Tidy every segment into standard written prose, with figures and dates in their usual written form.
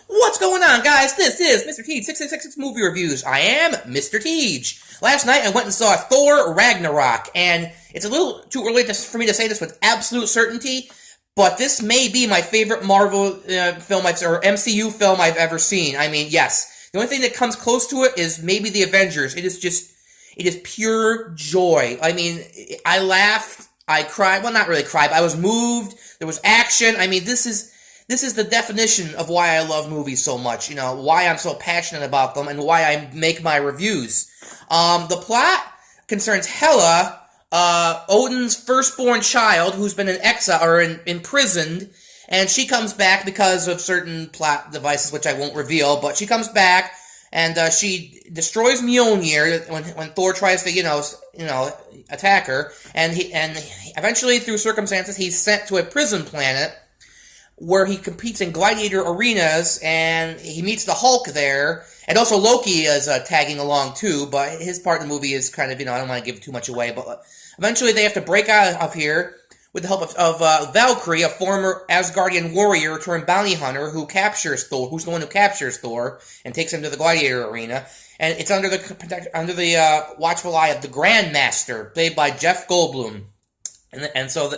What's going on, guys? This is MrTeej66 Movie Reviews. I am Mr. Teej. Last night I went and saw Thor Ragnarok, and it's a little too early for me to say this with absolute certainty, but this may be my favorite Marvel film or MCU film I've ever seen. I mean, yes. The only thing that comes close to it is maybe the Avengers. It is pure joy. I mean, I laughed, I cried. Well, not really cried, but I was moved. There was action. I mean, this is the definition of why I love movies so much, why I'm so passionate about them, and why I make my reviews. The plot concerns Hela, Odin's firstborn child, who's been in exile, or imprisoned, and she comes back because of certain plot devices, which I won't reveal, but she comes back, and she destroys Mjolnir when Thor tries to, attack her, and eventually, through circumstances, he's sent to a prison planet, where he competes in gladiator arenas, and he meets the Hulk there, and also Loki is tagging along too, but his part in the movie is kind of, I don't want to give too much away, but eventually they have to break out of here with the help of Valkyrie, a former Asgardian warrior turned bounty hunter who's the one who captures Thor, and takes him to the gladiator arena, and it's under the watchful eye of the Grandmaster, played by Jeff Goldblum, and so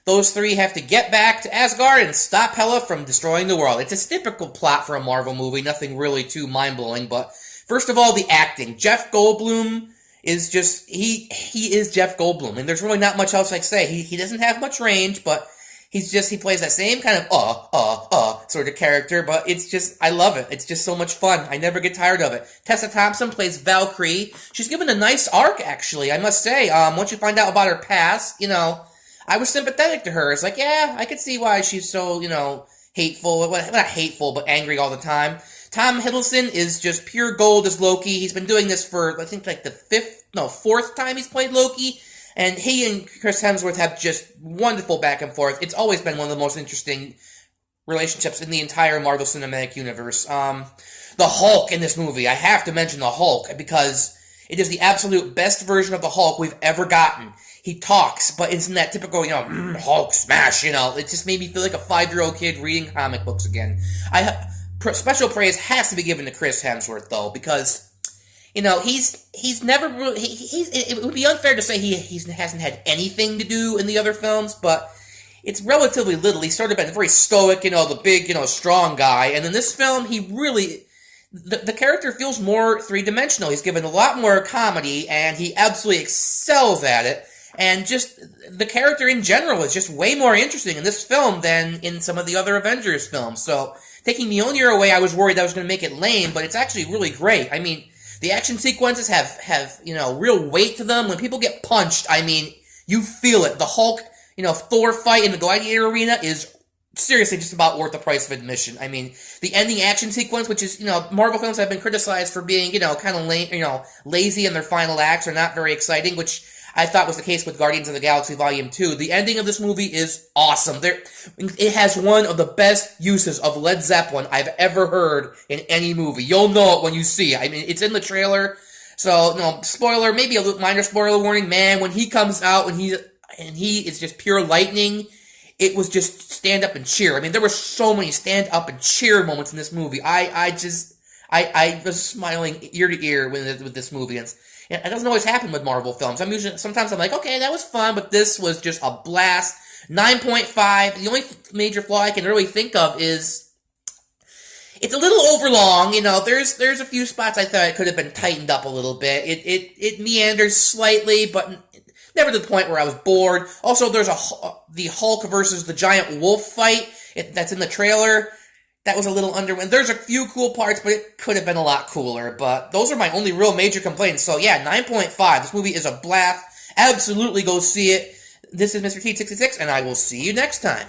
those three have to get back to Asgard and stop Hela from destroying the world. It's a typical plot for a Marvel movie, nothing really too mind-blowing, but first of all, the acting. Jeff Goldblum is just, he is Jeff Goldblum, and there's really not much else I can say. He doesn't have much range, but he plays that same kind of sort of character, but it's just, I love it. It's just so much fun. I never get tired of it. Tessa Thompson plays Valkyrie. She's given a nice arc, actually, I must say. Once you find out about her past, I was sympathetic to her. It's like, yeah, I could see why she's so, hateful. Well, not hateful, but angry all the time. Tom Hiddleston is just pure gold as Loki. He's been doing this for, I think, like the fourth time he's played Loki. And he and Chris Hemsworth have just wonderful back and forth. It's always been one of the most interesting relationships in the entire Marvel Cinematic Universe. The Hulk in this movie. I have to mention the Hulk, because it is the absolute best version of the Hulk we've ever gotten. He talks, but it's in that typical, Hulk smash, it just made me feel like a 5-year-old kid reading comic books again. Special praise has to be given to Chris Hemsworth, though, because, he's never really, it would be unfair to say he hasn't had anything to do in the other films, but it's relatively little. He's sort of been very stoic, the big, strong guy, and in this film, he really, the character feels more three-dimensional. He's given a lot more comedy, and he absolutely excels at it. And just, the character in general is just way more interesting in this film than in some of the other Avengers films. So, taking Mjolnir away, I was worried that was going to make it lame, but it's actually really great. I mean, the action sequences have real weight to them. When people get punched, I mean, you feel it. The Hulk, Thor fight in the gladiator arena is seriously just about worth the price of admission. I mean, the ending action sequence, which is, Marvel films have been criticized for being, kind of lazy in their final acts or not very exciting, which I thought was the case with Guardians of the Galaxy Volume 2. The ending of this movie is awesome. It has one of the best uses of Led Zeppelin I've ever heard in any movie. You'll know it when you see it. I mean, it's in the trailer. So, spoiler, maybe a minor spoiler warning. Man, when he comes out, he is just pure lightning, it was just stand up and cheer. I mean, there were so many stand up and cheer moments in this movie. I was smiling ear to ear with this movie. And it doesn't always happen with Marvel films. Sometimes I'm like, okay, that was fun, but this was just a blast. 9.5. The only major flaw I can really think of is it's a little overlong. There's a few spots I thought it could have been tightened up a little bit. It meanders slightly, but never to the point where I was bored. Also, there's the Hulk versus the giant wolf fight that's in the trailer. That was a little underwhelming. There's a few cool parts, but it could have been a lot cooler. But those are my only real major complaints. So yeah, 9.5. This movie is a blast. Absolutely go see it. This is MrTeej66, and I will see you next time.